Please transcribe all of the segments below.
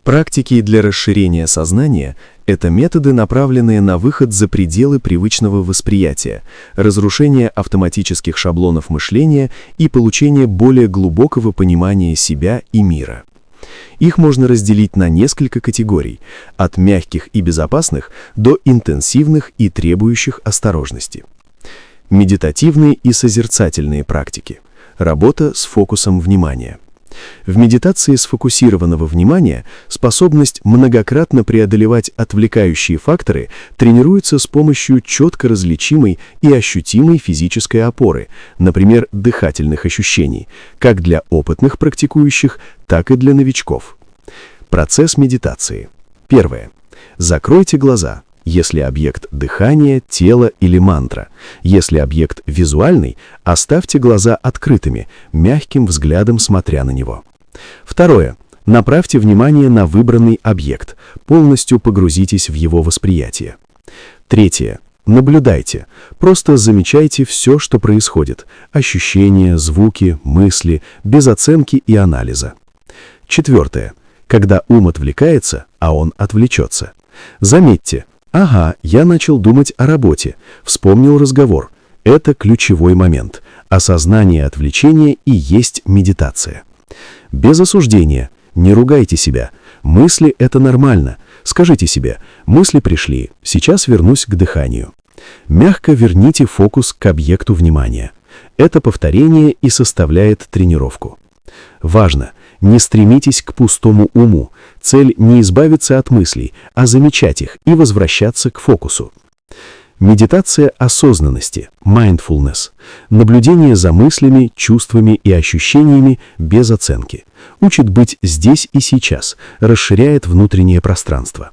Практики для расширения сознания – это методы, направленные на выход за пределы привычного восприятия, разрушение автоматических шаблонов мышления и получение более глубокого понимания себя и мира. Их можно разделить на несколько категорий, от мягких и безопасных до интенсивных и требующих осторожности. Медитативные и созерцательные практики. Работа с фокусом внимания. В медитации сфокусированного внимания способность многократно преодолевать отвлекающие факторы тренируется с помощью четко различимой и ощутимой физической опоры, например, дыхательных ощущений, как для опытных практикующих, так и для новичков. Процесс медитации. Первое. Закройте глаза, если объект дыхания, тело или мантра. Если объект визуальный, оставьте глаза открытыми, мягким взглядом смотря на него. Второе. Направьте внимание на выбранный объект, полностью погрузитесь в его восприятие. Третье. Наблюдайте, просто замечайте все, что происходит, ощущения, звуки, мысли, без оценки и анализа. Четвертое. Когда ум отвлекается, а он отвлечется, заметьте: ага, я начал думать о работе, вспомнил разговор. Это ключевой момент. Осознание отвлечения и есть медитация. Без осуждения. Не ругайте себя. Мысли — это нормально. Скажите себе: мысли пришли, сейчас вернусь к дыханию. Мягко верните фокус к объекту внимания. Это повторение и составляет тренировку. Важно! Не стремитесь к пустому уму. Цель не избавиться от мыслей, а замечать их и возвращаться к фокусу. Медитация осознанности, mindfulness, наблюдение за мыслями, чувствами и ощущениями без оценки, учит быть здесь и сейчас, расширяет внутреннее пространство.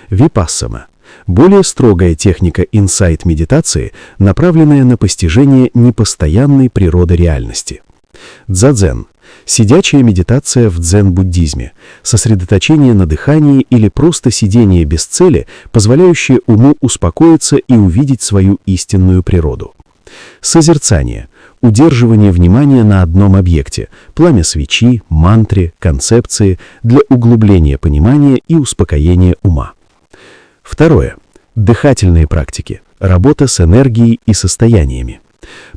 Випассана – более строгая техника инсайт-медитации, направленная на постижение непостоянной природы реальности. Дзадзен – сидячая медитация в дзен-буддизме, сосредоточение на дыхании или просто сидение без цели, позволяющее уму успокоиться и увидеть свою истинную природу. Созерцание – удерживание внимания на одном объекте, пламя свечи, мантре, концепции для углубления понимания и успокоения ума. Второе. Дыхательные практики, работа с энергией и состояниями.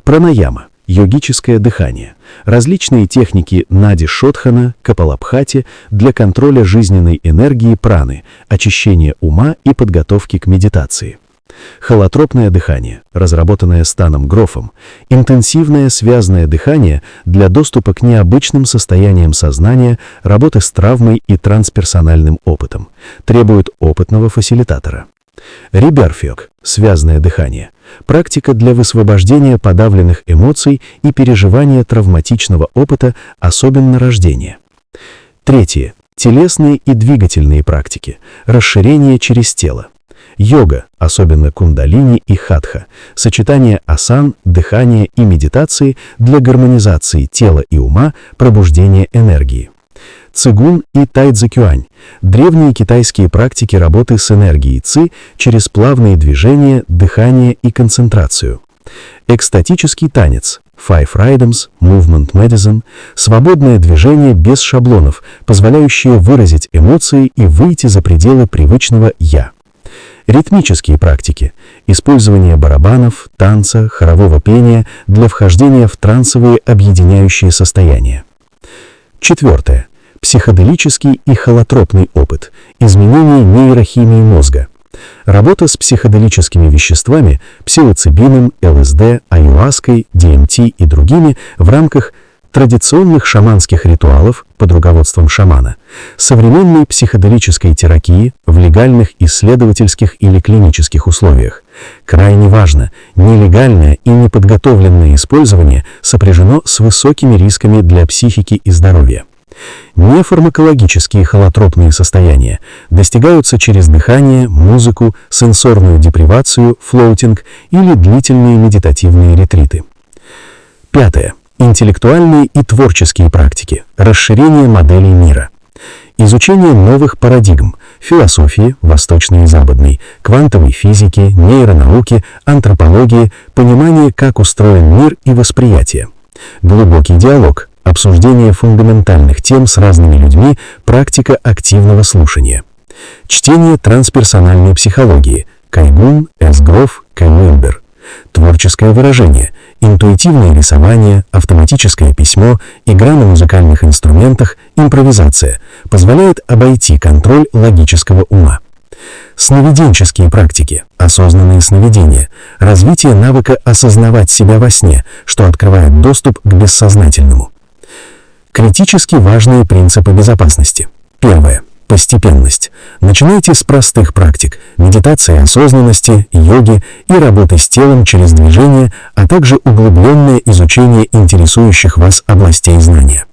Пранаяма. Йогическое дыхание. Различные техники нади-шодхана, капалабхати для контроля жизненной энергии праны, очищения ума и подготовки к медитации. Холотропное дыхание, разработанное Станом Грофом, интенсивное связанное дыхание для доступа к необычным состояниям сознания, работы с травмой и трансперсональным опытом, требует опытного фасилитатора. Риберфёк, связанное дыхание, практика для высвобождения подавленных эмоций и переживания травматичного опыта, особенно рождения. Третье. Телесные и двигательные практики, расширение через тело. Йога, особенно кундалини и хатха, сочетание асан, дыхания и медитации для гармонизации тела и ума, пробуждения энергии. Цигун и тайцзикюань – древние китайские практики работы с энергией ци через плавные движения, дыхание и концентрацию. Экстатический танец – Five Rhythms, Movement Medicine – свободное движение без шаблонов, позволяющее выразить эмоции и выйти за пределы привычного «я». Ритмические практики – использование барабанов, танца, хорового пения для вхождения в трансовые объединяющие состояния. Четвертое. Психоделический и холотропный опыт, изменение нейрохимии мозга. Работа с психоделическими веществами, псилоцибином, ЛСД, аюаской, ДМТ и другими в рамках традиционных шаманских ритуалов под руководством шамана, современной психоделической терапии в легальных исследовательских или клинических условиях. Крайне важно, нелегальное и неподготовленное использование сопряжено с высокими рисками для психики и здоровья. Нефармакологические холотропные состояния достигаются через дыхание, музыку, сенсорную депривацию, флоутинг или длительные медитативные ретриты. Пятое. Интеллектуальные и творческие практики, расширение моделей мира. Изучение новых парадигм, философии, восточной и западной, квантовой физики, нейронауки, антропологии, понимание, как устроен мир и восприятие. Глубокий диалог, обсуждение фундаментальных тем с разными людьми, практика активного слушания. Чтение трансперсональной психологии, Кайгун, С. Гроф, К. Мюльбер. Творческое выражение, интуитивное рисование, автоматическое письмо, игра на музыкальных инструментах, импровизация позволяет обойти контроль логического ума. Сновиденческие практики, осознанные сновидения, развитие навыка осознавать себя во сне, что открывает доступ к бессознательному. Критически важные принципы безопасности. Первое. Постепенность. Начинайте с простых практик – медитации осознанности, йоги и работы с телом через движение, а также углубленное изучение интересующих вас областей знания.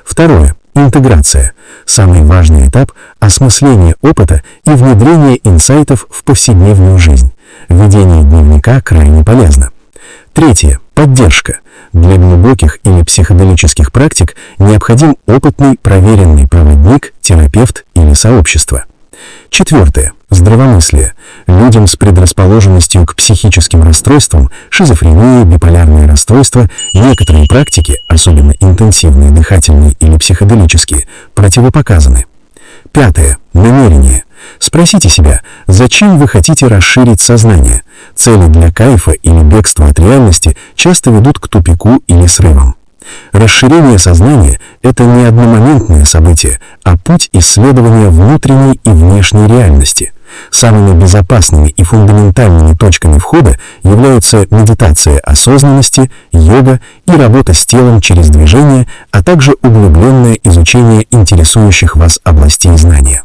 Второе. Интеграция. Самый важный этап – осмысление опыта и внедрение инсайтов в повседневную жизнь. Ведение дневника крайне полезно. Третье. Поддержка. Для глубоких или психоделических практик необходим опытный, проверенный проводник, терапевт или сообщество. Четвертое. Здравомыслие. Людям с предрасположенностью к психическим расстройствам, шизофрении, биполярные расстройства, некоторые практики, особенно интенсивные дыхательные или психоделические, противопоказаны. Пятое. Намерение. Спросите себя, зачем вы хотите расширить сознание? Цели для кайфа или бегства от реальности часто ведут к тупику или срывам. Расширение сознания – это не одномоментное событие, а путь исследования внутренней и внешней реальности. Самыми безопасными и фундаментальными точками входа являются медитация осознанности, йога и работа с телом через движение, а также углубленное изучение интересующих вас областей знания.